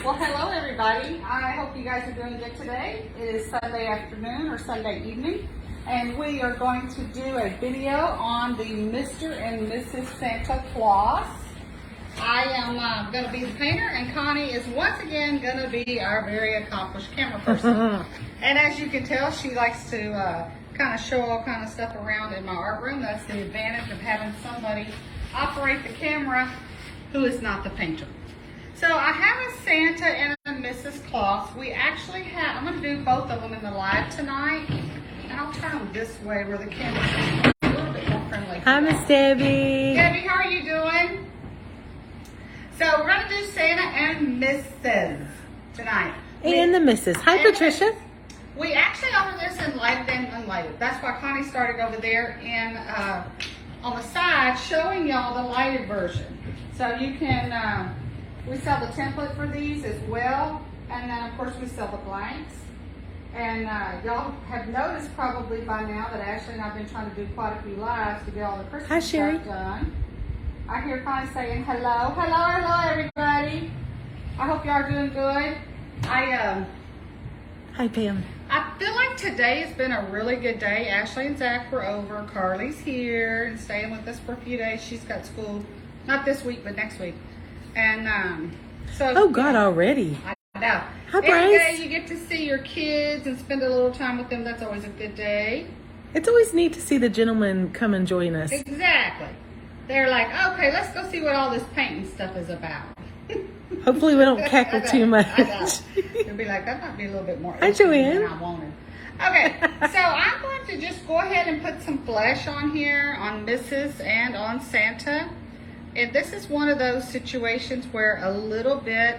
Well, hello everybody. I hope you guys are doing good today. It is Sunday afternoon or Sunday evening, and we are going to do a video on the Mr. and Mrs. Santa Claus. I am going to be the painter, and Connie is once again going to be our very accomplished camera person. And as you can tell, she likes to kind of show all kind of stuff around in my art room. That's the advantage of having somebody operate the camera who is not the painter. So I have a Santa and a Mrs. Claus. We actually have, I'm going to do both of them in the live tonight. And I'll turn them this way where the camera's a little bit more friendly. Hi, Miss Debbie. Debbie, how are you doing? So we're going to do Santa and Mrs. tonight. And the Mrs. Hi, Patricia. We actually over this in lighted and unlighted. That's why Connie started over there and on the side showing y'all the lighted version. So you can, we sell the template for these as well. And then of course we sell the blanks. And y'all have noticed probably by now that Ashley and I have been trying to do quite a few lives to get all the Christmas stuff done. I hear Connie saying hello. Hello everybody. I hope y'all are doing good. Hi, Pam. I feel like today has been a really good day. Ashley and Zach were over. Carly's here and staying with us for a few days. She's got school, not this week, but next week. And so. Oh, God, already. I know. Hi, Every Bryce. day you get to see your kids and spend a little time with them. That's always a good day. It's always neat to see the gentlemen come and join us. Exactly. They're like, okay, let's go see what all this painting stuff is about. Hopefully we don't cackle too much. I know. They'll be like, that might be a little bit more Hi, interesting Joanne. than I wanted. Okay, so I'm going to just go ahead and put some flesh on here on Mrs. and on Santa. And this is one of those situations where a little bit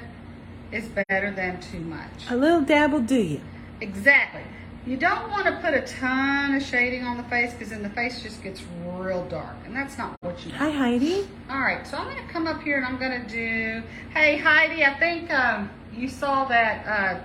is better than too much. A little dab will do you. Exactly. You don't want to put a ton of shading on the face because then the face just gets real dark. And that's not what you want. Hi, Heidi. All right, so I'm going to come up here and I'm going to do, hey Heidi, I think you saw that,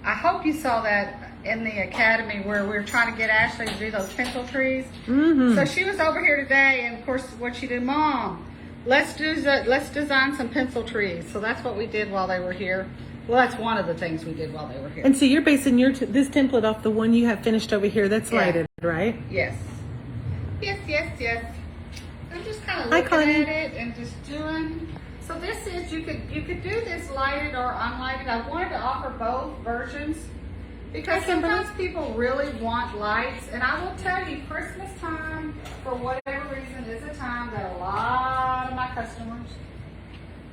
I hope you saw that in the academy where we were trying to get Ashley to do those pencil trees. Mm-hmm. So she was over here today, and of course what she did, Mom, let's design some pencil trees. So that's what we did while they were here. Well, that's one of the things we did while they were here. And so you're basing your this template off the one you have finished over here that's lighted, right? Yes. Yes. I'm just kind of Hi, looking Connie. at it and just doing. So this is, you could do this lighted or unlighted. I wanted to offer both versions because sometimes people really want lights. And I will tell you, Christmas time, for whatever reason, is a time that a lot of my customers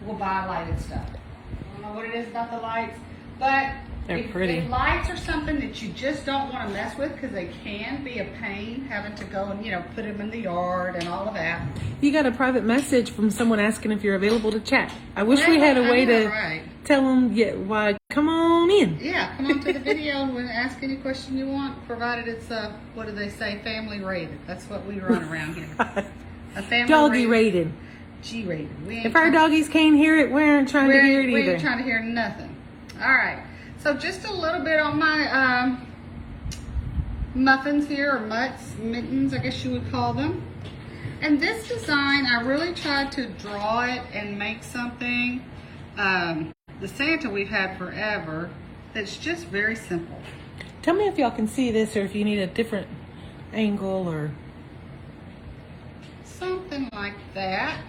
will buy lighted stuff. I don't know what it is about the lights, but They're pretty. If lights are something that you just don't want to mess with because they can be a pain having to go and, put them in the yard and all of that. You got a private message from someone asking if you're available to chat. I wish we had a way to tell them, why, come on in. Yeah, come on to the video and ask any question you want, provided it's, what do they say, family rated. That's what we run around here. A family Doggy rated. G-rated. If our doggies can't hear it, we aren't trying to hear it we either. ain't trying to hear nothing. All right. So just a little bit on my muffins here, or mutts, mittens, I guess you would call them. And this design, I really tried to draw it and make something, the Santa we've had forever, that's just very simple. Tell me if y'all can see this or if you need a different angle or... Something like that.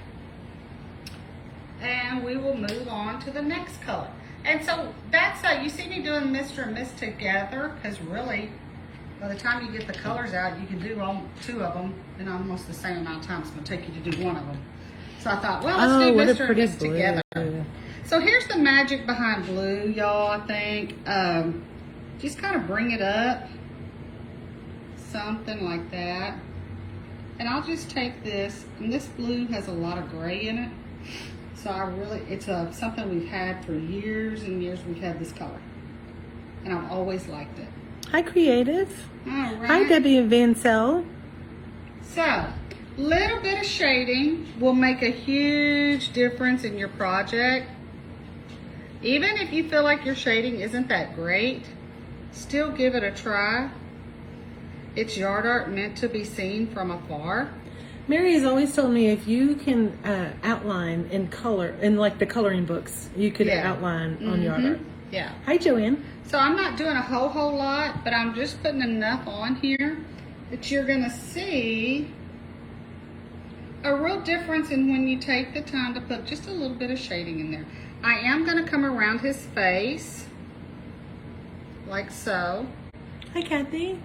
And we will move on to the next color. And so that's you see me doing Mr. and Miss together, because really, by the time you get the colors out, you can do all two of them in almost the same amount of time it's going to take you to do one of them. So I thought, well, let's do Mr. and Miss together. So here's the magic behind blue, y'all, I think. Just kind of bring it up. Something like that. And I'll just take this, and this blue has a lot of gray in it. So it's something we've had for years and years. We've had this color, and I've always liked it. Hi, Creative. All right. Hi, Debbie and Vancell. So, little bit of shading will make a huge difference in your project. Even if you feel like your shading isn't that great, still give it a try. It's yard art meant to be seen from afar. Mary has always told me if you can outline in color, in like the coloring books, you could outline on your art. Yeah. Hi, Joanne. So I'm not doing a whole lot, but I'm just putting enough on here that you're gonna see a real difference in when you take the time to put just a little bit of shading in there. I am gonna come around his face, like so. Hi, Kathy.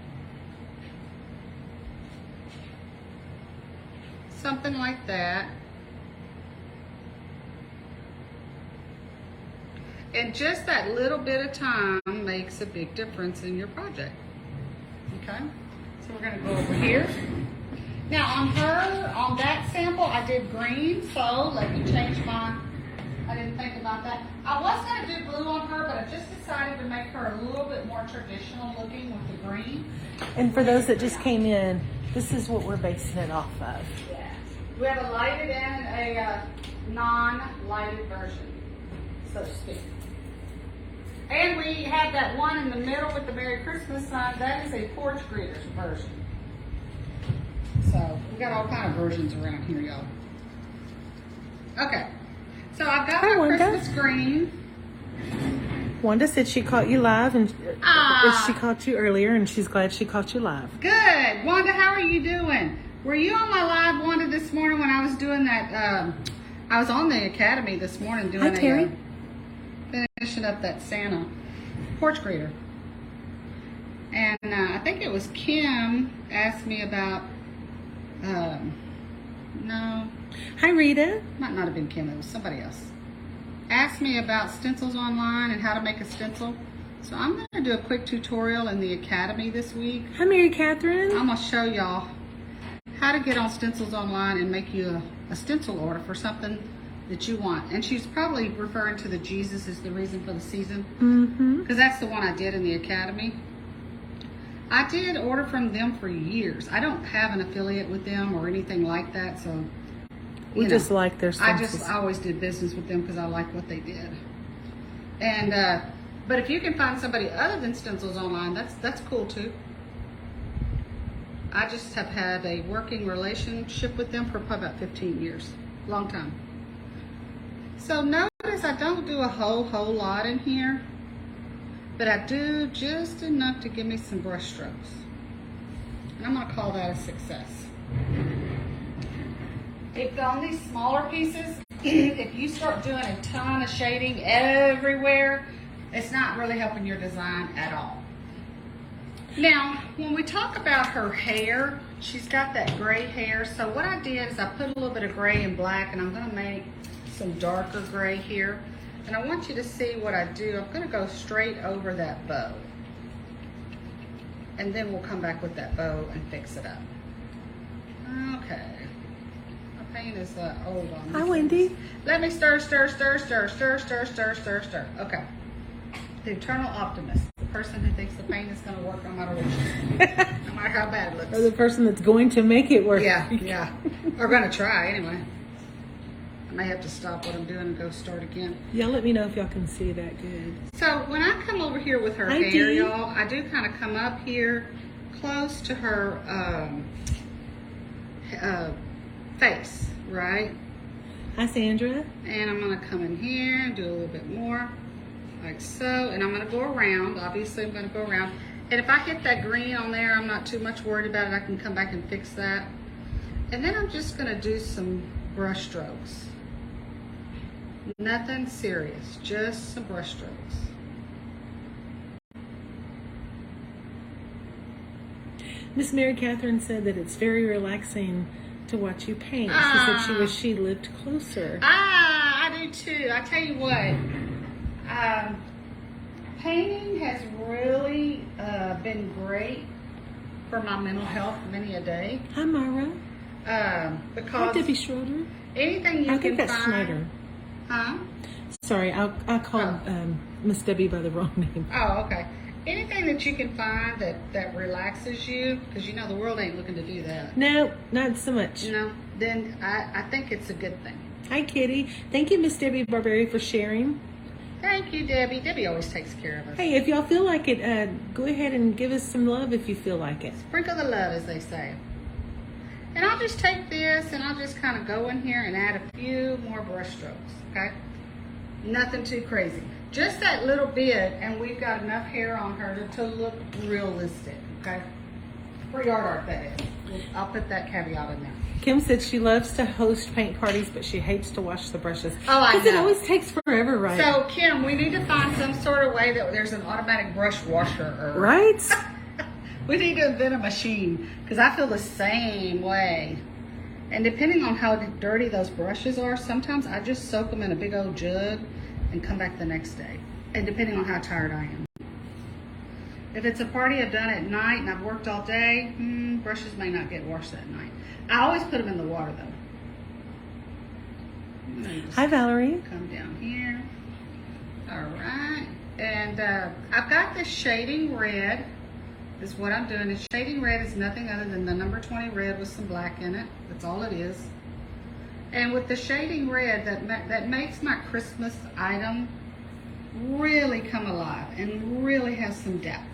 Something like that. And just that little bit of time makes a big difference in your project. Okay? So we're gonna go over here. Now on her, on that sample, I did green, so let me change my, I didn't think about that. I was gonna do blue on her, but I just decided to make her a little bit more traditional looking with the green. And for those that just came in, this is what we're basing it off of. Yeah. We have a lighted and a non-lighted version, so to speak. And we have that one in the middle with the Merry Christmas sign. That is a porch greeters version. So we got all kind of versions around here, y'all. Okay. So I've got my Christmas green. Wanda said she caught you live, and she caught you earlier, and she's glad she caught you live. Good. Wanda, how are you doing? Were you on my live, Wanda, this morning when I was doing that? I was on the Academy this morning doing finishing up that Santa porch greeter. And I think it was Kim asked me about, no. Hi, Rita. Might not have been Kim, it was somebody else. Asked me about stencils online and how to make a stencil. So I'm going to do a quick tutorial in the Academy this week. Hi, Mary Catherine. I'm going to show y'all how to get on stencils online and make you a stencil order for something that you want. And she's probably referring to the Jesus is the reason for the season. Because that's the one I did in the Academy. I did order from them for years. I don't have an affiliate with them or anything like that, so we just like their stencils. I always did business with them because I like what they did. And but if you can find somebody other than stencils online, that's cool too. I just have had a working relationship with them for probably about 15 years. Long time. So notice I don't do a whole lot in here, but I do just enough to give me some brush strokes. And I'm gonna call that a success. If on these smaller pieces, if you start doing a ton of shading everywhere, it's not really helping your design at all. Now, when we talk about her hair, she's got that gray hair. So what I did is I put a little bit of gray and black, and I'm gonna make some darker gray here. And I want you to see what I do. I'm gonna go straight over that bow. And then we'll come back with that bow and fix it up. Okay. My paint is old on me. Hi, Wendy. Let me stir. Okay. The eternal optimist. The person who thinks the paint is gonna work no matter what you do. No matter how bad it looks. Or the person that's going to make it work. Yeah. Or gonna try anyway. I may have to stop what I'm doing and go start again. Y'all let me know if y'all can see that good. So when I come over here with her hair, y'all, I do kind of come up here close to her face, right? Hi, Sandra. And I'm gonna come in here and do a little bit more, like so. And I'm gonna go around. Obviously, I'm gonna go around. And if I hit that green on there, I'm not too much worried about it. I can come back and fix that. And then I'm just gonna do some brush strokes. Nothing serious, just some brush strokes. Miss Mary Catherine said that it's very relaxing to watch you paint. She said she wish she lived closer. I do too. I tell you what, painting has really been great for my mental health many a day. Hi, Myra. Because Hi, Debbie Schroeder. anything you I can think that's find. Schneider. Huh? Sorry, I called Miss Debbie by the wrong name. Oh, okay. Anything that you can find that relaxes you, because you know the world ain't looking to do that. No, not so much. You know, then I think it's a good thing. Hi, Kitty. Thank you, Miss Debbie Barberi, for sharing. Thank you, Debbie. Debbie always takes care of us. Hey, if y'all feel like it, go ahead and give us some love if you feel like it. Sprinkle the love, as they say. And I'll just take this and I'll just kind of go in here and add a few more brush strokes, okay? Nothing too crazy. Just that little bit, and we've got enough hair on her to look realistic, okay? For yard art, that is. I'll put that caveat in there. Kim said she loves to host paint parties, but she hates to wash the brushes. Oh, I know. Because it always takes forever, right? So, Kim, we need to find some sort of way that there's an automatic brush washer. Right? We need to invent a machine, because I feel the same way. And depending on how dirty those brushes are, sometimes I just soak them in a big old jug and come back the next day. And depending on how tired I am. If it's a party I've done at night and I've worked all day, brushes may not get washed that night. I always put them in the water though. Hi, Valerie. Come down here. All right. And I've got this shading red. Is what I'm doing. This shading red is nothing other than the number 20 red with some black in it. That's all it is. And with the shading red, that makes my Christmas item really come alive and really has some depth.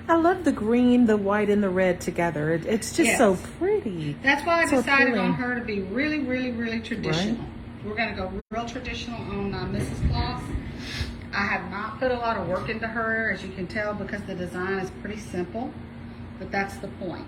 I love the green, the white, and the red together. It's just so pretty. That's why I So decided appealing. on her to be really, really, really traditional. Right. We're going to go real traditional on Mrs. Claus. I have not put a lot of work into her, as you can tell, because the design is pretty simple. But that's the point.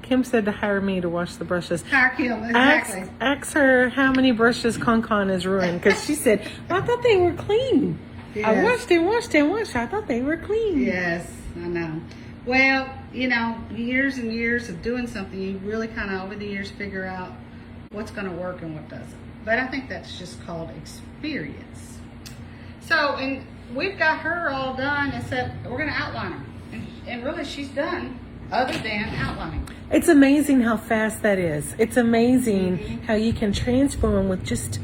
Kim said to hire me to wash the brushes. Hire Kim, exactly. Ask her how many brushes Con has ruined, because she said, well, I thought they were clean. Yes. I washed and washed and washed. I thought they were clean. Yes, I know. Well, you know, years and years of doing something, you really kind of over the years figure out what's going to work and what doesn't. But I think that's just called experience. So, and we've got her all done, except we're going to outline her. And really, she's done other than outlining. It's amazing how fast that is. It's amazing how you can transform them with just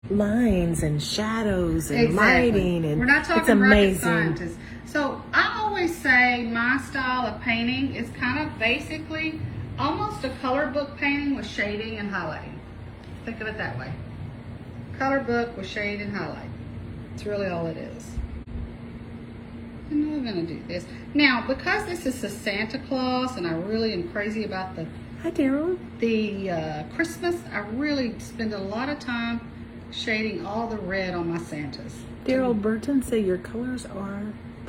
lines and shadows and lighting. And we're not it's talking rocket amazing. scientists. So I always say my style of painting is kind of basically almost a color book painting with shading and highlighting. Think of it that way. Color book with shade and highlight. It's really all it is. And we're going to do this. Now, because this is a Santa Claus and I really am crazy about Hi, Daryl. the Christmas, I really spend a lot of time shading all the red on my Santas. Daryl Burton say your colors are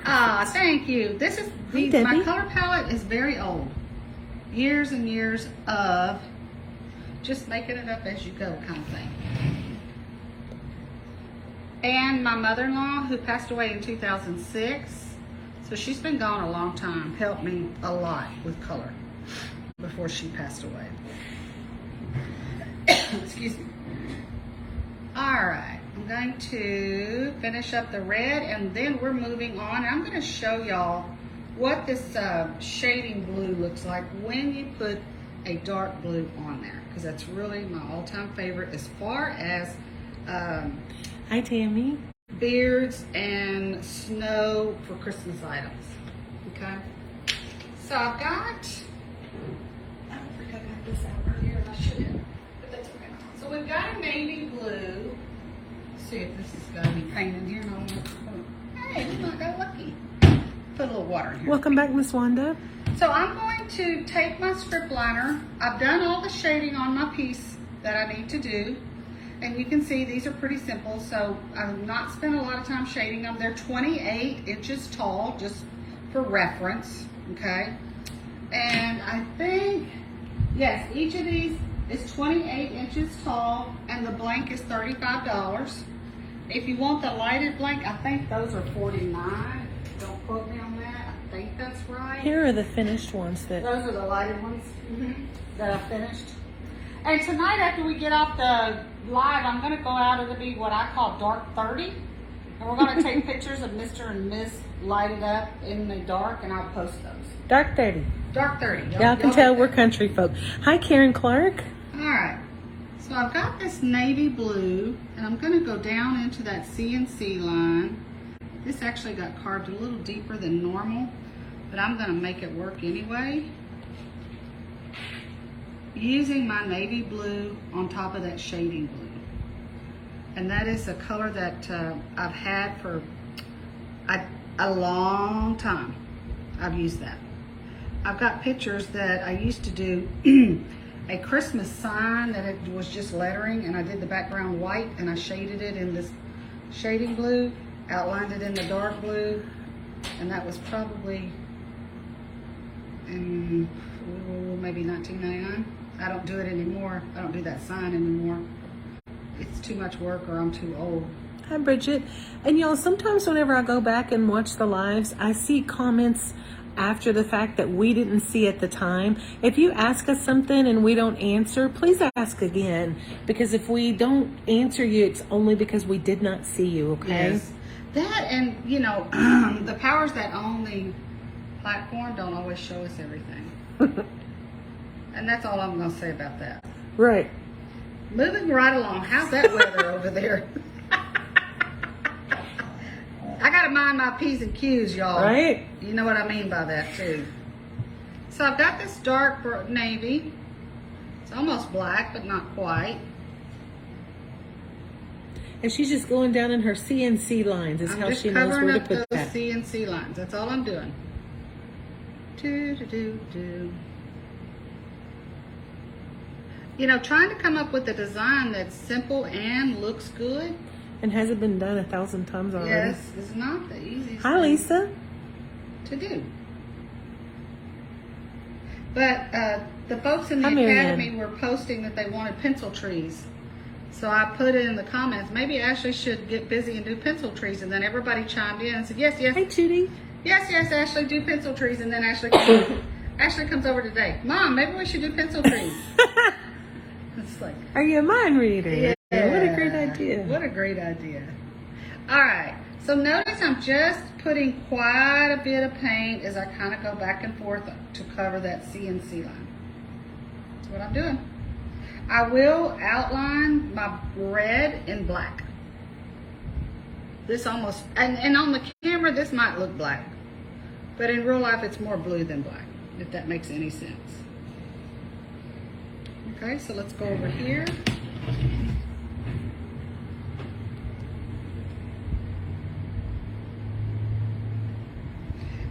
Ah, thank you. This is my Debbie. color palette is very old. Years and years of just making it up as you go kind of thing. And my mother-in-law, who passed away in 2006, so she's been gone a long time, helped me a lot with color before she passed away. Excuse me. All right, I'm going to finish up the red and then we're moving on. I'm going to show y'all what this shading blue looks like when you put a dark blue on there, because that's really my all-time favorite as far as Hi, Tammy. beards and snow for Christmas items. Okay, so I've got, I don't think I got this out earlier and I should have, but that's okay. So we've got a navy blue. Let's see if this is going to be painted here. No, hey, we might go lucky. Put a little water in here. Welcome back, Miss Wanda. So I'm going to take my strip liner. I've done all the shading on my piece that I need to do. And you can see these are pretty simple, so I've not spent a lot of time shading them. They're 28 inches tall, just for reference, okay? And I think, yes, each of these is 28 inches tall, and the blank is $35. If you want the lighted blank, I think those are $49. Don't quote me on that. I think that's right. Here are the finished ones that. Those are the lighted ones that I finished. And tonight, after we get off the live, I'm going to go out. It'll be what I call dark 30. And we're going to take pictures of Mr. and Miss lighted up in the dark, and I'll post those. Dark 30. Dark 30. Y'all can tell we're country folk. Hi, Karen Clark. All right. So I've got this navy blue, and I'm going to go down into that CNC line. This actually got carved a little deeper than normal, but I'm going to make it work anyway. Using my navy blue on top of that shading blue. And that is a color that I've had for a long time. I've used that. I've got pictures that I used to do a Christmas sign that it was just lettering, and I did the background white and I shaded it in this shading blue, outlined it in the dark blue, and that was probably in maybe 1999. I don't do it anymore. I don't do that sign anymore. It's too much work, or I'm too old. Hi, Bridget. And y'all, sometimes whenever I go back and watch the lives, I see comments after the fact that we didn't see at the time. If you ask us something and we don't answer, please ask again, because if we don't answer you, it's only because we did not see you, okay? Yes. That, and you know, the powers that own the platform don't always show us everything. And that's all I'm going to say about that. Right. Moving right along. How's that weather over there? I got to mind my P's and Q's, y'all. Right. You know what I mean by that, too. So I've got this dark navy. It's almost black, but not quite. And she's just going down in her CNC lines is how she knows where to put those that. CNC lines. That's all I'm doing. Do. You know, trying to come up with a design that's simple and looks good. And hasn't been done 1,000 times already. Yes, it's not the easiest Hi, thing Lisa. to do. But the folks in the Hi, Marianne. academy were posting that they wanted pencil trees. So I put it in the comments, maybe Ashley should get busy and do pencil trees. And then everybody chimed in and said, yes, Hi, Judy. yes, Ashley, do pencil trees. And then Ashley comes over today. Mom, maybe we should do pencil trees. It's like, Are you a mind reader? yeah. What a great idea. What a great idea. All right. So notice I'm just putting quite a bit of paint as I kind of go back and forth to cover that CNC line. That's what I'm doing. I will outline my red in black. This almost, and on the camera, this might look black. But in real life, it's more blue than black, if that makes any sense. Okay, so let's go over here.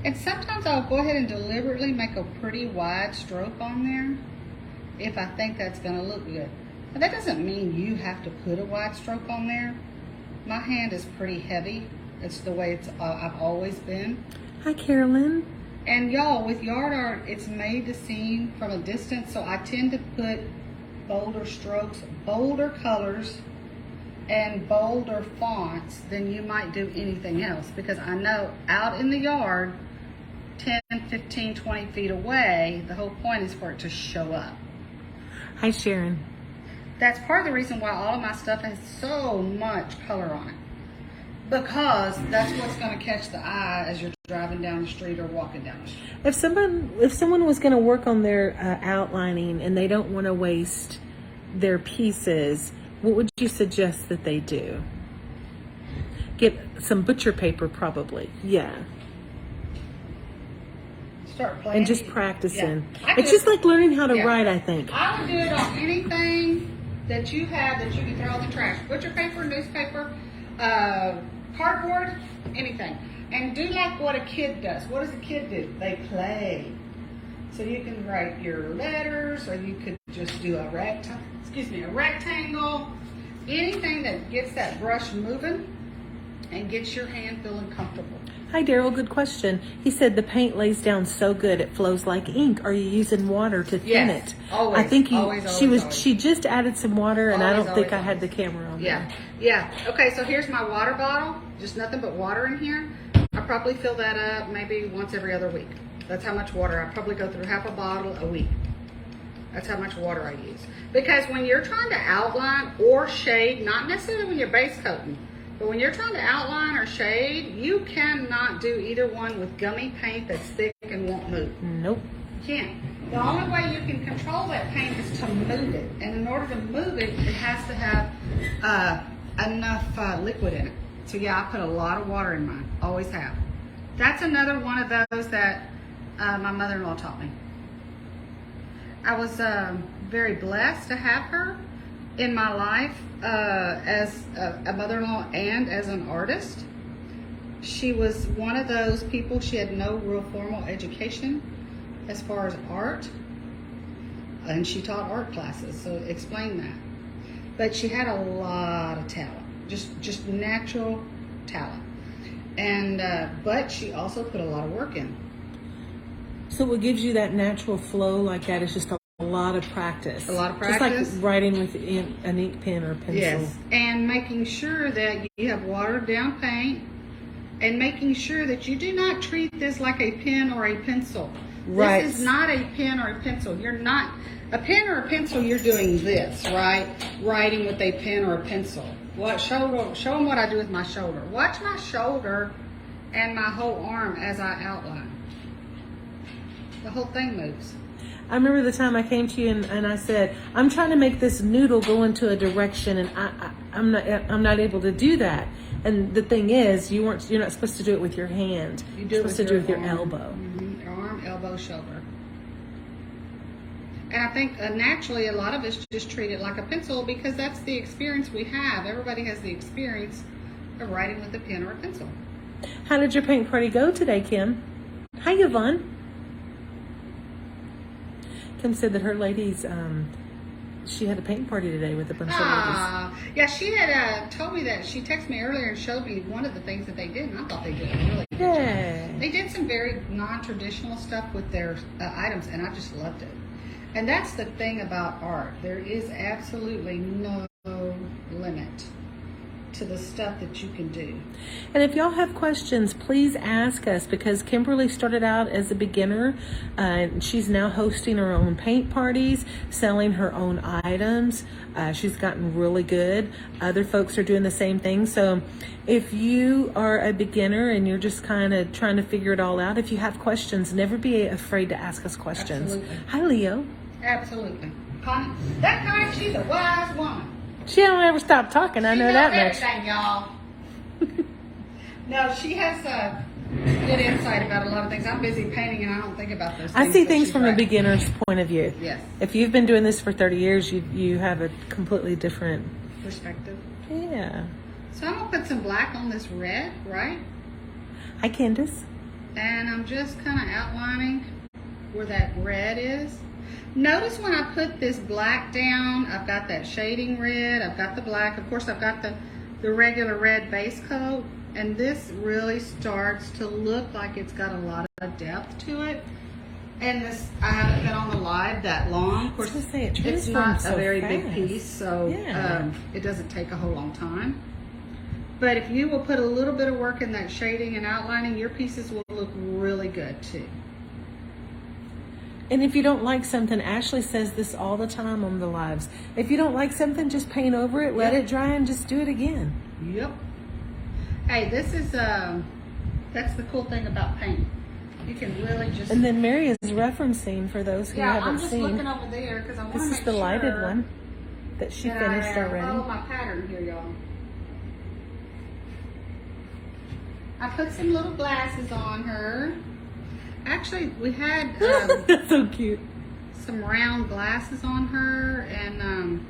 And sometimes I'll go ahead and deliberately make a pretty wide stroke on there if I think that's going to look good. Now, that doesn't mean you have to put a wide stroke on there. My hand is pretty heavy. It's the way I've always been. Hi, Carolyn. And y'all, with yard art, it's made to seem from a distance, so I tend to put bolder strokes, bolder colors, and bolder fonts than you might do anything else, because I know out in the yard 10, 15, 20 feet away, the whole point is for it to show up. Hi, Sharon. That's part of the reason why all of my stuff has so much color on it, because that's what's going to catch the eye as you're driving down the street or walking down the street. If someone was going to work on their outlining and they don't want to waste their pieces, what would you suggest that they do? Get some butcher paper, probably. Yeah. Start playing. And just practicing. Yeah. It's just like learning how to Yeah. write, I think. I would do it on anything that you have that you can throw in the trash. Butcher paper, newspaper, cardboard, anything. And do like what a kid does. What does a kid do? They play. So you can write your letters, or you could just do a rectangle. Anything that gets that brush moving and gets your hand feeling comfortable. Hi, Daryl. Good question. He said the paint lays down so good it flows like ink. Are you using water to thin Yes, it? always, I think always. She just added some water, and I Always, don't think I always, had the camera on. Yeah, yeah. Okay, so here's my water bottle. Just nothing but water in here. I probably fill that up maybe once every other week. That's how much water. I probably go through half a bottle a week. That's how much water I use. Because when you're trying to outline or shade, not necessarily when you're base coating, but when you're trying to outline or shade, you cannot do either one with gummy paint that's thick and won't move. Nope. You can't. The only way you can control that paint is to move it. And in order to move it, it has to have enough liquid in it. So yeah, I put a lot of water in mine. Always have. That's another one of those that my mother-in-law taught me. I was very blessed to have her in my life as a mother-in-law and as an artist. She was one of those people, she had no real formal education as far as art. and she taught art classes, so explain that. But she had a lot of talent, just natural talent, and but she also put a lot of work in. So what gives you that natural flow like that is just a lot of practice. A lot of practice. Just like writing with an ink pen or pencil. Yes, and making sure that you have watered down paint, and making sure that you do not treat this like a pen or a pencil. Right. This is not a pen or a pencil. You're not a pen or a pencil. You're doing this, right? Writing with a pen or a pencil. What shoulder? Show them what I do with my shoulder. Watch my shoulder and my whole arm as I outline. The whole thing moves. I remember the time I came to you and I said, I'm trying to make this noodle go into a direction, and I'm not able to do that. And the thing is, you're not supposed to do it with your hand. You're supposed to do it with your elbow. Mm-hmm. Your arm, elbow, shoulder. And I think naturally a lot of us just treat it like a pencil because that's the experience we have. Everybody has the experience of writing with a pen or a pencil. How did your paint party go today, Kim? Hi, Yvonne. Kim said that her ladies, she had a paint party today with a bunch of ladies. Yeah, she had told me that. She texted me earlier and showed me one of the things that they did, and I thought they did a really good job. They did some very non-traditional stuff with their items, and I just loved it. And that's the thing about art. There is absolutely no limit to the stuff that you can do. And if y'all have questions, please ask us, because Kimberly started out as a beginner. She's now hosting her own paint parties, selling her own items. She's gotten really good. Other folks are doing the same thing. So if you are a beginner and you're just kind of trying to figure it all out, if you have questions, never be afraid to ask us questions. Absolutely. Hi, Leo. Absolutely. Connie, that Connie, she's a wise woman. She don't ever stop talking. I know that much. Everything, y'all. No, she has good insight about a lot of things. I'm busy painting and I don't think about those things. I see things from a beginner's point of view. Yes. If you've been doing this for 30 years, you have a completely different perspective. Yeah. So I'm going to put some black on this red, right? Hi, Candace. And I'm just kind of outlining where that red is. Notice when I put this black down, I've got that shading red, I've got the black, of course I've got the regular red base coat, and this really starts to look like it's got a lot of depth to it. And this, I haven't been on the live that long. Of course, it's not a very big piece, so it doesn't take a whole long time. But if you will put a little bit of work in that shading and outlining, your pieces will look really good too. And if you don't like something, Ashley says this all the time on the lives. If you don't like something, just paint over it, let it dry, and just do it again. Yep. Hey, this is, that's the cool thing about paint. You can really just... And then Mary is referencing for those who haven't seen. I'm just looking over there because I want to make sure... This is the lighted one that she finished already. Follow my pattern here, y'all. I put some little glasses on her. Actually, we had that's so cute. Some round glasses on her, and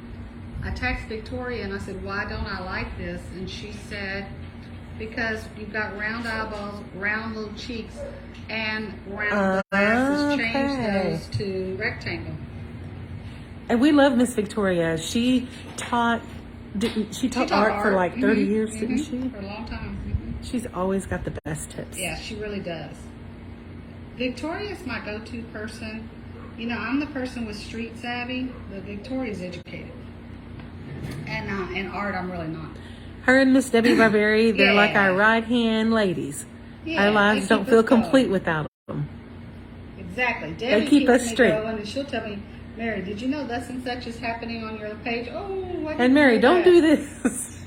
I texted Victoria and I said, why don't I like this? And she said, because you've got round eyeballs, round little cheeks, and round glasses. Change those to rectangle. And we love Miss Victoria. She taught art for like 30 years, didn't she? For a long time. She's always got the best tips. Yeah, she really does. Victoria's my go-to person. You know, I'm the person with street savvy, but Victoria's educated. And in art, I'm really not. Her and Miss Debbie Barberi, they're like our right-hand ladies. Yeah, our lives don't feel complete without them. Exactly. Debbie they keep us straight. Going, and she'll tell me, Mary, did you know thus and such is happening on your page? Oh, what? And Mary, don't do this.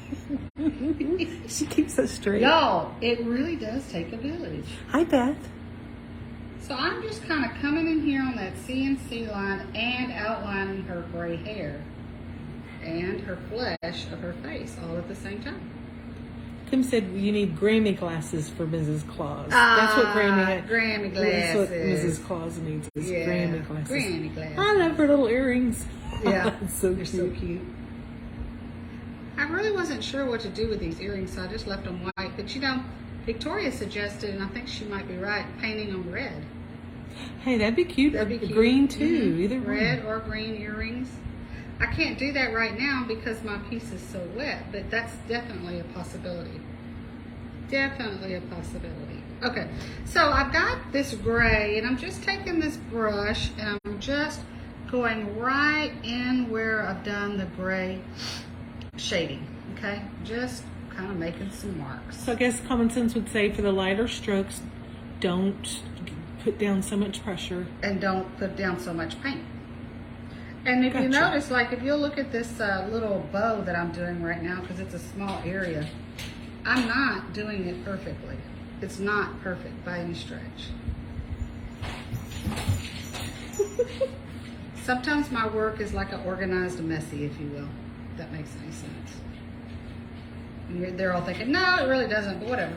She keeps us straight. Y'all, it really does take a village. Hi, Beth. So I'm just kind of coming in here on that CNC line and outlining her gray hair and her flesh of her face all at the same time. Kim said you need Grammy glasses for Mrs. Claus. That's what Grammy glasses. That's what Mrs. Claus needs is Grammy glasses. Grammy glasses. I love her little earrings. Yeah, so they're so cute. I really wasn't sure what to do with these earrings, so I just left them white. But you know, Victoria suggested, and I think she might be right, painting them red. Hey, that'd be cute. That'd be cute. Green too, either one. Red or green earrings. I can't do that right now because my piece is so wet, but that's definitely a possibility. Definitely a possibility. Okay, so I've got this gray, and I'm just taking this brush, and I'm just going right in where I've done the gray shading, okay? Just kind of making some marks. So I guess common sense would say for the lighter strokes, don't put down so much pressure. And don't put down so much paint. And if you Gotcha. notice, like if you'll look at this little bow that I'm doing right now, because it's a small area, I'm not doing it perfectly. It's not perfect by any stretch. Sometimes my work is like an organized messy, if you will, if that makes any sense. And they're all thinking, no, it really doesn't, but whatever.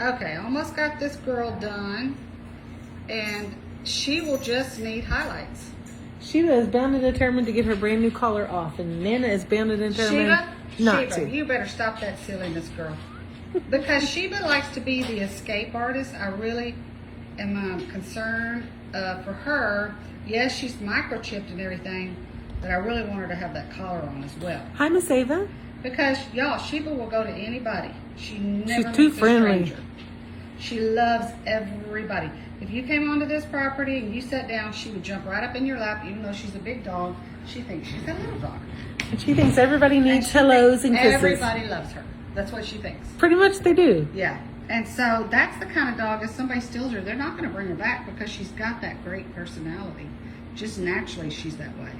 Okay, almost got this girl done, and she will just need highlights. Sheila is bound and determined to get her brand new collar off, and Nana is bound and determined not to. You better stop that silliness, girl. Because Sheba likes to be the escape artist. I really am concerned for her. Yes, she's microchipped and everything, but I really want her to have that collar on as well. Hi, Miss Ava. Because, y'all, Sheba will go to anybody. She never She's too meets a friendly. stranger. She loves everybody. If you came onto this property and you sat down, she would jump right up in your lap, even though she's a big dog. She thinks she's a little dog. And she thinks everybody needs hellos and kisses. Everybody loves her. That's what she thinks. Pretty much they do. Yeah. And so that's the kind of dog, if somebody steals her, they're not going to bring her back because she's got that great personality. Just naturally, she's that way.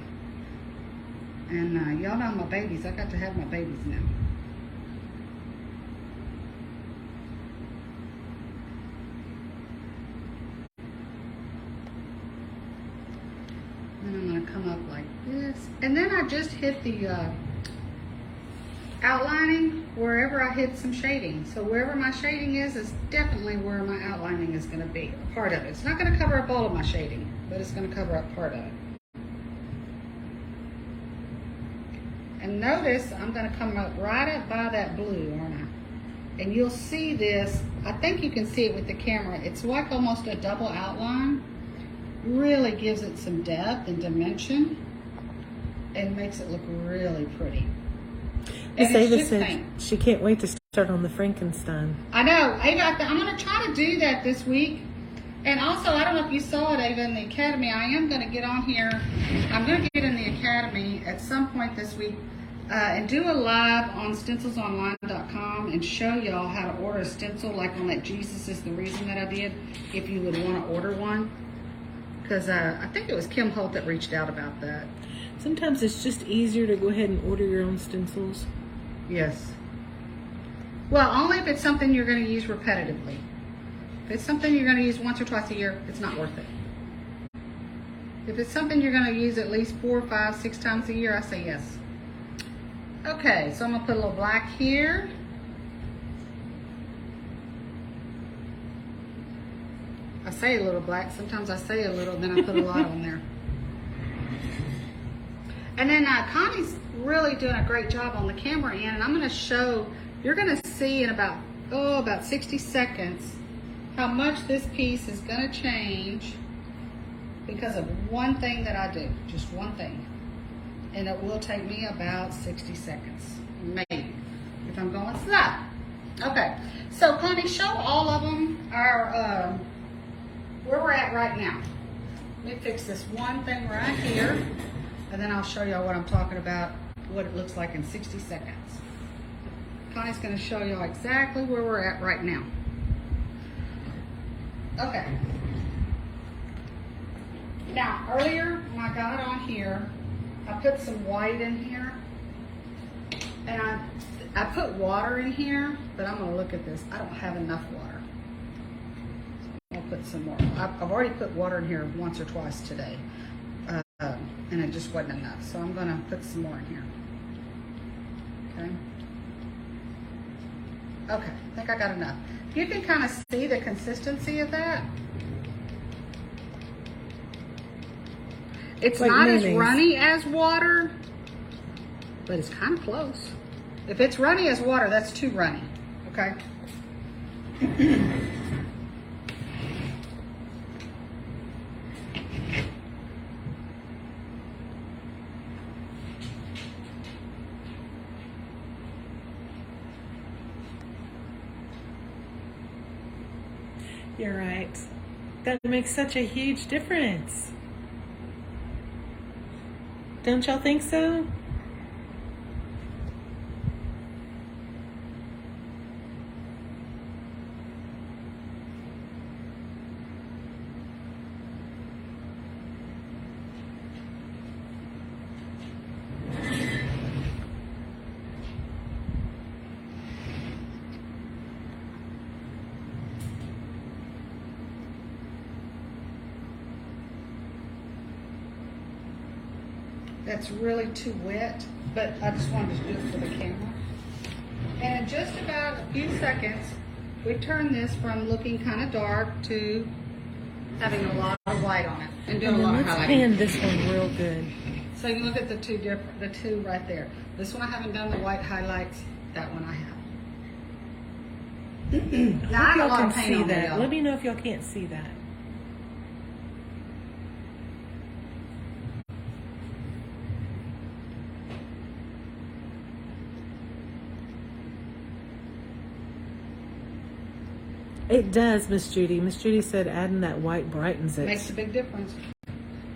And y'all know my babies. I got to have my babies now. Then I'm going to come up like this. And then I just hit the outlining wherever I hit some shading. So wherever my shading is definitely where my outlining is going to be. Part of it. It's not going to cover up all of my shading, but it's going to cover up part of it. And notice I'm going to come up right up by that blue, aren't I? And you'll see this. I think you can see it with the camera. It's like almost a double outline. Really gives it some depth and dimension and makes it look really pretty. Miss And it's Ava just said paint. she can't wait to start on the Frankenstein. I know. Ava, I'm going to try to do that this week. And also, I don't know if you saw it, Ava, in the Academy. I am going to get on here. I'm going to get in the Academy at some point this week and do a live on stencilsonline.com and show y'all how to order a stencil, like on that Jesus is the Reason that I did, if you would want to order one. Because I think it was Kim Holt that reached out about that. Sometimes it's just easier to go ahead and order your own stencils. Yes. Well, only if it's something you're going to use repetitively. If it's something you're going to use once or twice a year, it's not worth it. If it's something you're going to use at least 4, 5, 6 times a year, I say yes. Okay, so I'm going to put a little black here. I say a little black. Sometimes I say a little, then I put a lot on there. And then Connie's really doing a great job on the camera end, and I'm going to show, you're going to see in about 60 seconds how much this piece is going to change because of one thing that I do, just one thing. And it will take me about 60 seconds, maybe, if I'm going slow. Okay, so Connie, show all of them our, where we're at right now. Let me fix this one thing right here, and then I'll show y'all what I'm talking about, what it looks like in 60 seconds. Connie's going to show y'all exactly where we're at right now. Okay. Now, earlier when I got on here, I put some white in here, and I put water in here, but I'm going to look at this. I don't have enough water. So I'll put some more. I've already put water in here once or twice today, and it just wasn't enough. So I'm going to put some more in here. Okay. Okay, I think I got enough. You can kind of see the consistency of that. It's like not mayonnaise. as runny as water, but it's kind of close. If it's runny as water, that's too runny, okay? You're right. That makes such a huge difference. Don't y'all think so? That's really too wet, but I just wanted to do it for the camera. And in just about a few seconds, we turn this from looking kind of dark to having a lot of white on it and doing a lot of Let's highlighting. pan this one real good. So you can look at the two right there. This one I haven't done the white highlights. That one I have. Now I Hope have a y'all lot can of paint see on there, that. y'all. Let me know if y'all can't see that. It does, Miss Judy. Miss Judy said adding that white brightens it. Makes a big difference.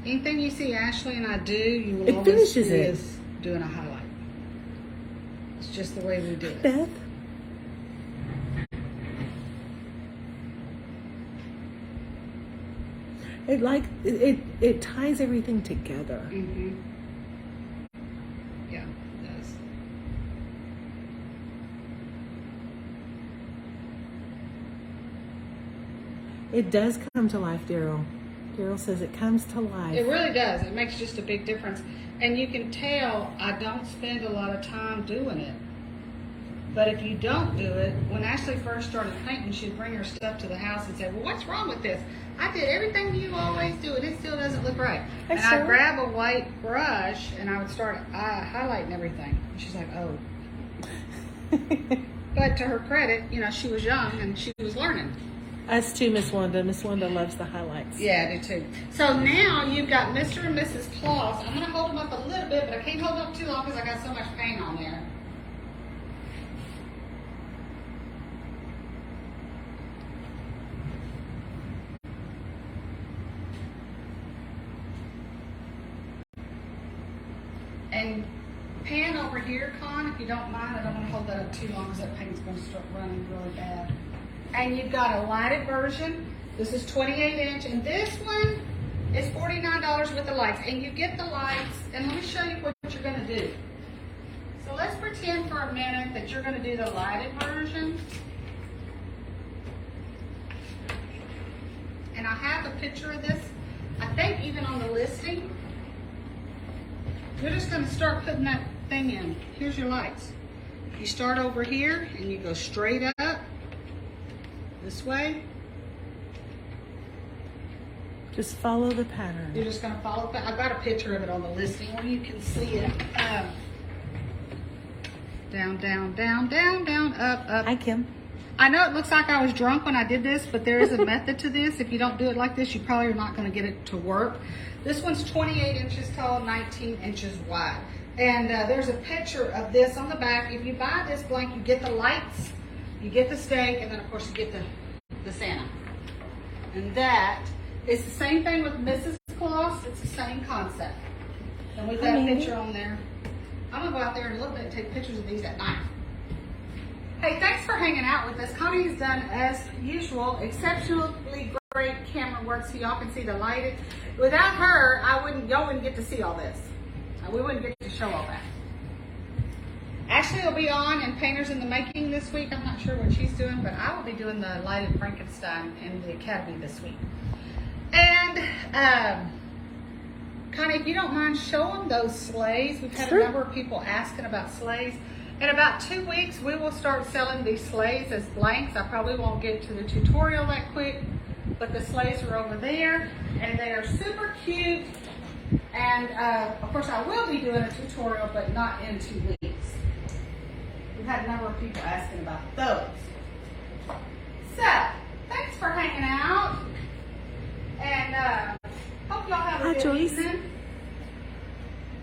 Anything you see Ashley and I do, you will It always finishes see it. us doing a highlight. It's just the way we do it. Beth? It ties everything together. Mm-hmm. Yeah, it does. It does come to life, Daryl. Daryl says it comes to life. It really does. It makes just a big difference. And you can tell I don't spend a lot of time doing it. But if you don't do it, when Ashley first started painting, she'd bring her stuff to the house and say, well, what's wrong with this? I did everything you always do, and it still doesn't look right. And I'd grab a white brush, and I would start highlighting everything. And she's like, oh. But to her credit, you know, she was young, and she was learning. Us too, Miss Wanda. Miss Wanda loves the highlights. Yeah, I do too. So now you've got Mr. and Mrs. Claus. I'm going to hold them up a little bit, but I can't hold them up too long because I got so much paint on there. And pan over here, Con, if you don't mind. I don't want to hold that up too long because that paint's going to start running really bad. And you've got a lighted version. This is 28 inch, and this one is $49 with the lights. And you get the lights, and let me show you what you're going to do. So let's pretend for a minute that you're going to do the lighted version. And I have a picture of this, I think even on the listing. You're just going to start putting that thing in. Here's your lights. You start over here and you go straight up this way. Just follow the pattern. You're just going to follow that. I've got a picture of it on the listing where you can see it. Down, down, down, down, down, up, up. Hi, Kim. I know it looks like I was drunk when I did this, but there is a method to this. If you don't do it like this, you probably are not going to get it to work. This one's 28 inches tall, 19 inches wide. And there's a picture of this on the back. If you buy this blank, you get the lights, you get the stake, and then of course you get the Santa. And that is the same thing with Mrs. Claus. It's the same concept. And we've got a picture on there. I'm going to go out there in a little bit and take pictures of these at night. Hey, thanks for hanging out with us. Connie's done, as usual, exceptionally great camera work so y'all can see the lighting. Without her, y'all wouldn't get to see all this. We wouldn't get to show all that. Ashley will be on in Painters in the Making this week. I'm not sure what she's doing, but I will be doing the lighted Frankenstein in the Academy this week. And Connie, if you don't mind, show them those sleighs. We've had a number of people asking about sleighs. In about 2 weeks, we will start selling these sleighs as blanks. I probably won't get to the tutorial that quick, but the sleighs are over there, and they are super cute. And of course, I will be doing a tutorial, but not in 2 weeks. We've had a number of people asking about those. So, thanks for hanging out, and hope y'all have a good evening.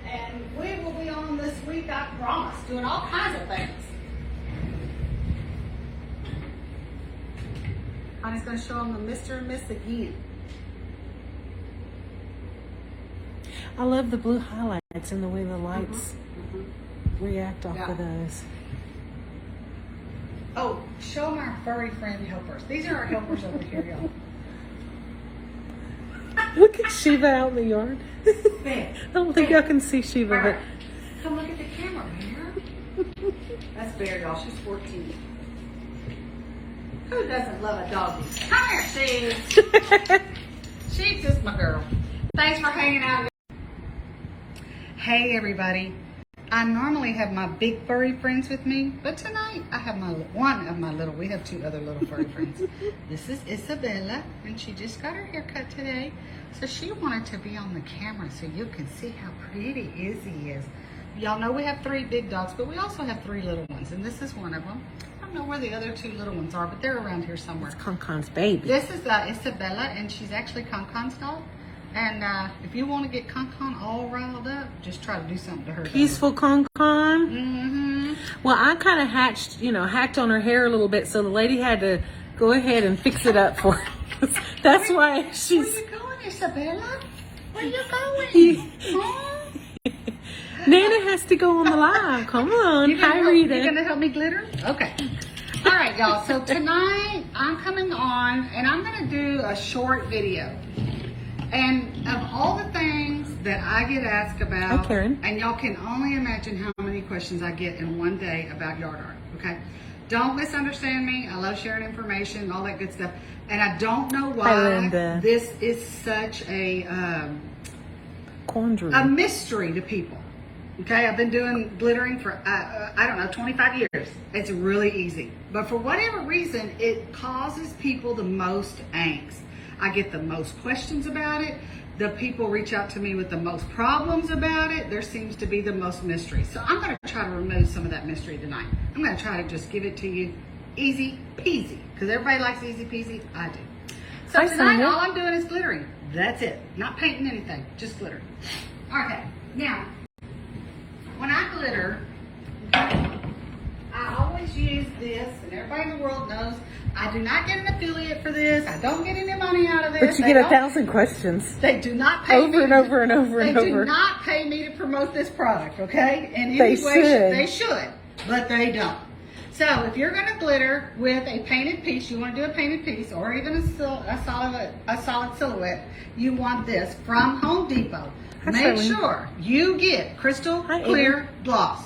And we will be on this week, I promise, doing all kinds of things. Connie's going to show them the Mr. and Miss again. I love the blue highlights and the way the lights react off Yeah. of those. Oh, show them our furry friend helpers. These are our helpers over here, y'all. Look at Shiva out in the yard. There. I don't think y'all can see Shiva, All but right. Come look at the camera, Bear. That's Bear, y'all. She's 14. Who doesn't love a doggy? Come here, Sheep. Sheep's just my girl. Thanks for hanging out. Hey, everybody. I normally have my big furry friends with me, but tonight I have we have two other little furry friends. This is Isabella, and she just got her hair cut today. So she wanted to be on the camera so you can see how pretty Izzy is. Y'all know we have 3 big dogs, but we also have 3 little ones, and this is one of them. I don't know where the other 2 little ones are, but they're around here somewhere. it's Concon's baby. This is Isabella, and she's actually Concon's dog. And if you want to get Concon all riled up, just try to do something to her. Peaceful Concon. Mm-hmm. Well, I kind of hacked on her hair a little bit, so the lady had to go ahead and fix it up for her. That's why Where she's. you going, Isabella? Where you going? Huh? Nana has to go on the live. Come on. Hi, Rita. You gonna help me glitter? Okay. All right, y'all. So tonight I'm coming on, and I'm gonna do a short video. And of all the things that I get asked about, Hi, Karen. and y'all can only imagine how many questions I get in one day about yard art, okay? Don't misunderstand me. I love sharing information, all that good stuff. And I don't know why Linda. this is such a Quandary. mystery to people. Okay, I've been doing glittering for, I don't know, 25 years. It's really easy. But for whatever reason, it causes people the most angst. I get the most questions about it. The people reach out to me with the most problems about it. There seems to be the most mystery. So I'm going to try to remove some of that mystery tonight. I'm going to try to just give it to you easy peasy. Because everybody likes easy peasy. I do. So Hi, tonight, Sonia. all I'm doing is glittering. That's it. Not painting anything. Just glittering. Okay. Now, when I glitter, I always use this, and everybody in the world knows I do not get an affiliate for this. I don't get any money out of this. But you get 1,000 questions. They do not pay Over me and over and over and They do over. not pay me to promote this product, okay? In They any way, should. they should, but they don't. So if you're going to glitter with a painted piece, you want to do a painted piece, or even a solid silhouette, you want this from Home Depot. Hi, Make Charlene. sure you get crystal Hi, clear gloss.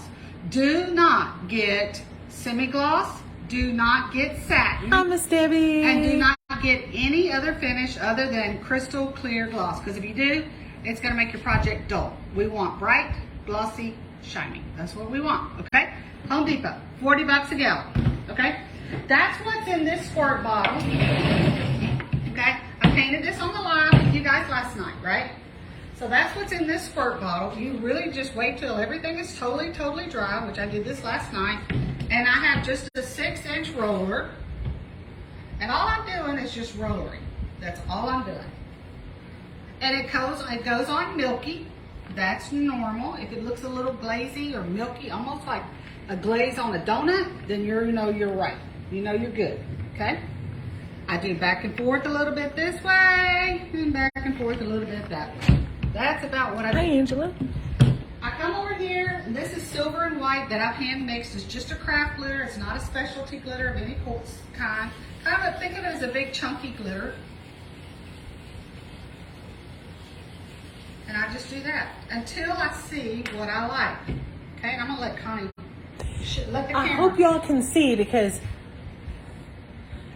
Do not get semi-gloss. Do not get satin. Hi, Miss Debbie. And do not get any other finish other than crystal clear gloss. Because if you do, it's going to make your project dull. We want bright, glossy, shiny. That's what we want, okay? Home Depot, 40 bucks a gallon, okay? That's what's in this squirt bottle, okay? I painted this on the line with you guys last night, right? So that's what's in this squirt bottle. You really just wait till everything is totally dry, which I did this last night. And I have just a 6-inch roller. And all I'm doing is just rollering. That's all I'm doing. And it goes on milky. That's normal. If it looks a little glazy or milky, almost like a glaze on a donut, then you're right. You know you're good, okay? I do back and forth a little bit this way, and back and forth a little bit that way. That's about what I do. Hi, Angela. I come over here, and this is silver and white that I've hand mixed. It's just a craft glitter. It's not a specialty glitter of any kind. Think of it as a big chunky glitter. And I just do that until I see what I like. Okay, and I'm gonna let Connie let the I camera. hope y'all can see because.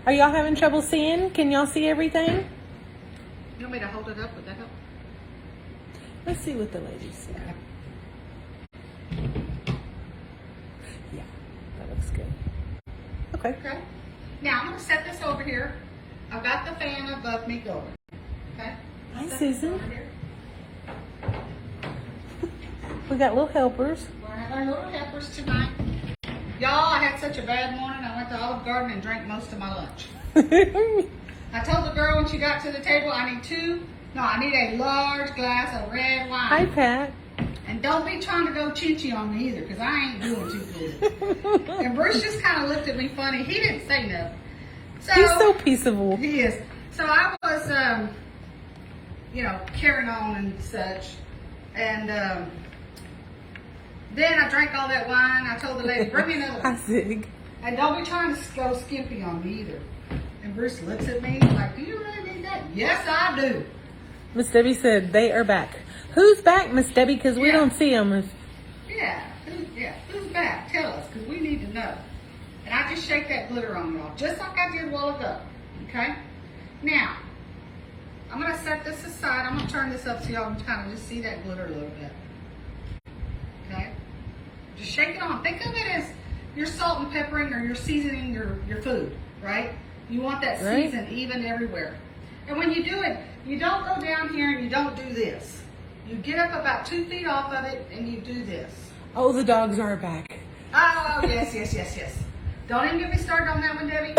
Are y'all having trouble seeing? Can y'all see everything? You want me to hold it up? Would that help? Let's see what the ladies see. Yeah, that looks good. Okay. Okay. Now I'm gonna set this over here. I've got the fan above me going. Okay. Hi, Set Susan. this over here. We got little helpers. We're gonna have our little helpers tonight. Y'all, I had such a bad morning. I went to Olive Garden and drank most of my lunch. I told the girl when she got to the table, I need a large glass of red wine. Hi, Pat. And don't be trying to go chinchy on me either, because I ain't doing too good. And Bruce just kind of looked at me funny. He didn't say no. So, He's so peaceable. He is. So I was, carrying on and such. And then I drank all that wine. I told the lady, bring me another I one. zig. And don't be trying to go skimpy on me either. And Bruce looks at me like, do you really need that? Yes, I do. Miss Debbie said they are back. Who's back, Miss Debbie? Because we don't see them. Yeah, who's back? Tell us, because we need to know. And I just shake that glitter on y'all, just like I did a while ago. Okay? Now, I'm going to set this aside. I'm going to turn this up so y'all can kind of just see that glitter a little bit. Okay? Just shake it on. Think of it as you're salt and peppering or you're seasoning your food, right? You want that season even everywhere. And when you do it, you don't go down here and you don't do this. You get up about 2 feet off of it and you do this. Oh, the dogs are back. Oh, yes. Don't even get me started on that one, Debbie.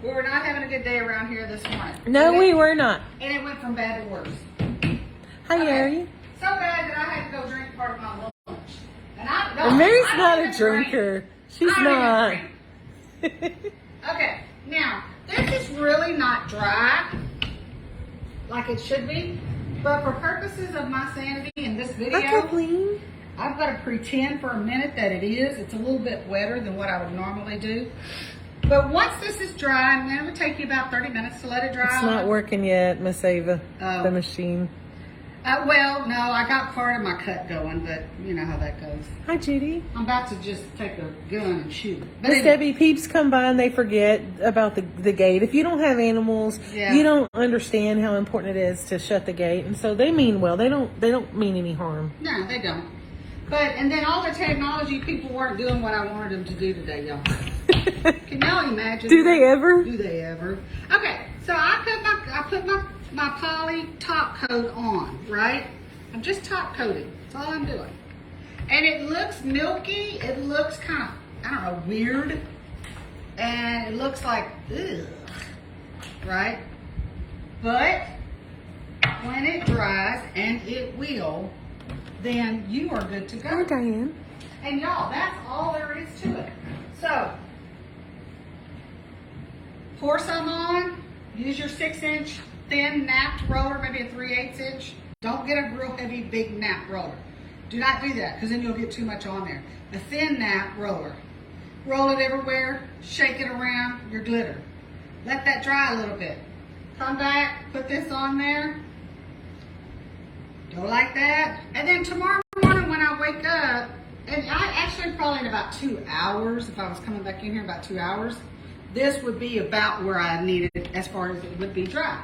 We were not having a good day around here this morning. No, we were not. And it went from bad to worse. Hi, Okay. Mary. So bad that I had to go drink part of my lunch. And Mary's not a drinker. She's not. Okay, now, this is really not dry like it should be. But for purposes of my sanity in this video, I've got to pretend for a minute that it is. It's a little bit wetter than what I would normally do. But once this is dry, and it would take you about 30 minutes to let it dry. It's not working yet, Miss Ava, the machine. Well, no, I got part of my cut going, but you know how that goes. Hi, Judy. I'm about to just take a gun and shoot. But Miss Debbie, peeps come by and they forget about the gate. If you don't have animals, you don't understand how important it is to shut the gate. And so they mean well. They don't mean any harm. No, they don't. And then all the technology, people weren't doing what I wanted them to do today, y'all. Can y'all imagine? Do they ever? Do they ever? Okay, so I put my poly top coat on, right? I'm just top coating. That's all I'm doing. And it looks milky. It looks kind of, I don't know, weird. And it looks like, ugh, right? But when it dries, and it will, then you are good to go. Hi, Diane. And y'all, that's all there is to it. So, pour some on. Use your 6-inch thin napped roller, maybe a 3/8 inch. Don't get a real heavy, big nap roller. Do not do that, because then you'll get too much on there. A thin nap roller. Roll it everywhere, shake it around your glitter. Let that dry a little bit. Come back, put this on there. Go like that. And then tomorrow morning when I wake up, and I actually probably in about 2 hours, if I was coming back in here about 2 hours, this would be about where I need it as far as it would be dry.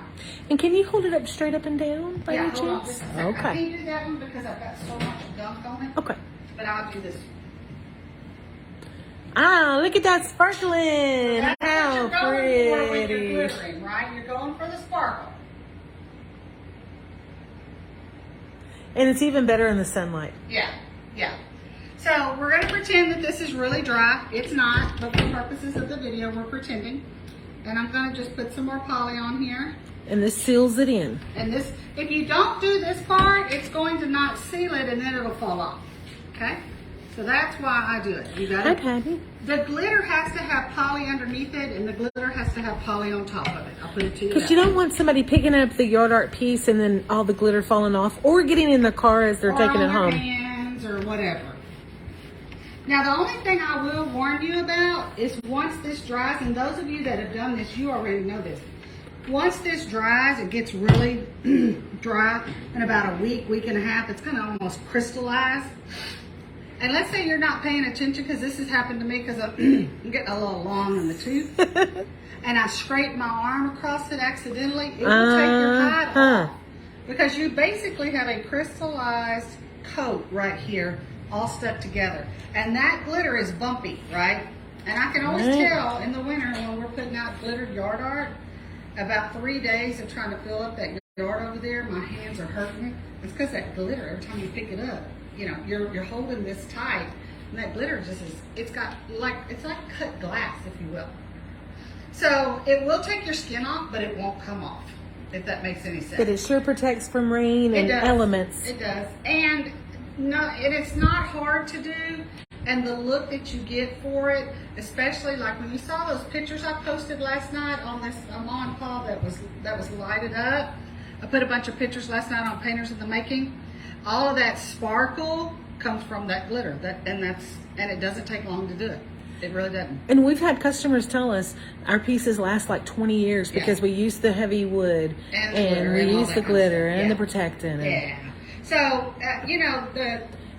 And can you hold it up straight up and down by any hold on chance? just a second. I can't do that one because I've got so much gunk on it. Okay. But I'll do this. Ah, look at that sparkling. That's How what you're going for when you're pretty. glittering, right? You're going for the sparkle. And it's even better in the sunlight. Yeah. So we're going to pretend that this is really dry. It's not, but for purposes of the video, we're pretending. And I'm going to just put some more poly on here. And this seals it in. And this, if you don't do this part, it's going to not seal it and then it'll fall off. Okay? So that's why I do it. You got Hi, it? Patty. The glitter has to have poly underneath it and the glitter has to have poly on top of it. I'll put it to you. Because you don't want somebody picking up the yard art piece and then all the glitter falling off, or getting in the car as they're taking it home. Hands or whatever. Now the only thing I will warn you about is once this dries, and those of you that have done this, you already know this. Once this dries, it gets really dry in about a week and a half. It's going to almost crystallize. And let's say you're not paying attention, because this has happened to me because I'm getting a little long in the tooth. And I scraped my arm across it accidentally. It will take your hide off. Because you basically have a crystallized coat right here, all stuck together. And that glitter is bumpy, right? And I can always tell in the winter when we're putting out glittered yard art, about 3 days of trying to fill up that yard over there, my hands are hurting. It's because that glitter, every time you pick it up, you know, you're holding this tight, and that glitter just is, it's like cut glass, if you will. So it will take your skin off, but it won't come off, if that makes any sense. But it sure protects from rain and elements. It does. And no, it's not hard to do. and the look that you get for it, especially like when you saw those pictures I posted last night on this Amon call that was lighted up. I put a bunch of pictures last night on Painters in the Making. All of that sparkle comes from that glitter, and it doesn't take long to do it. It really doesn't. And we've had customers tell us our pieces last like 20 years because we use the heavy wood and we use the glitter and the protectant. Yeah. So, you know,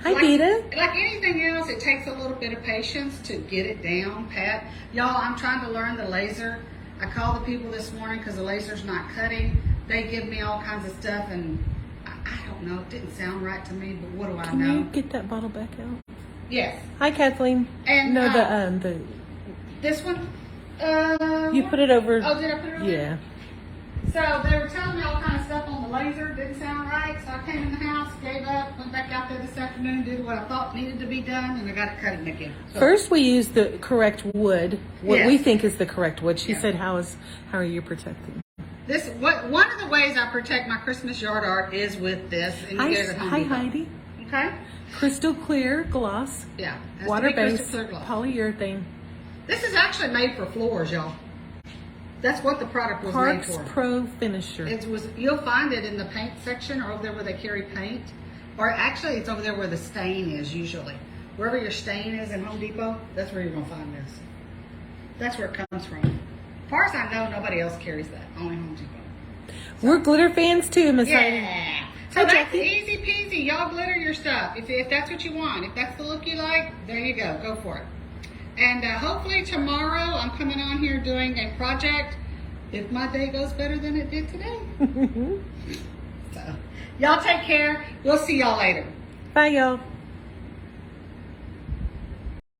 Hi, Dita. Like anything else, it takes a little bit of patience to get it down, Pat. Y'all, I'm trying to learn the laser. I called the people this morning because the laser's not cutting. They give me all kinds of stuff, and I don't know. It didn't sound right to me, but what do I know? Can you get that bottle back out? Yes. Hi, Kathleen. And no, the this one. You put it over. Oh, did I put it over? Yeah. So they were telling me all kind of stuff on the laser. Didn't sound right. So I came in the house, gave up, went back out there this afternoon, did what I thought needed to be done, and I got it cutting again. So, first, we used the correct wood. What we think is the correct wood. She said, "How are you protecting?" One of the ways I protect my Christmas yard art is with this. And you get it at Home Depot. Heidi. Okay. Crystal clear gloss. Yeah. Water-based polyurethane. This is actually made for floors, y'all. That's what the product was made for. Parks Pro Finisher. You'll find it in the paint section or over there where they carry paint. Or actually, it's over there where the stain is usually. Wherever your stain is in Home Depot, that's where you're going to find this. That's where it comes from. As far as I know, nobody else carries that. Only Home Depot. We're glitter fans too, Miss Heidi. Yeah. So that's easy peasy. Y'all glitter your stuff. If that's what you want. If that's the look you like, there you go. Go for it. And hopefully tomorrow I'm coming on here doing a project if my day goes better than it did today. So, y'all take care. We'll see y'all later. Bye, y'all.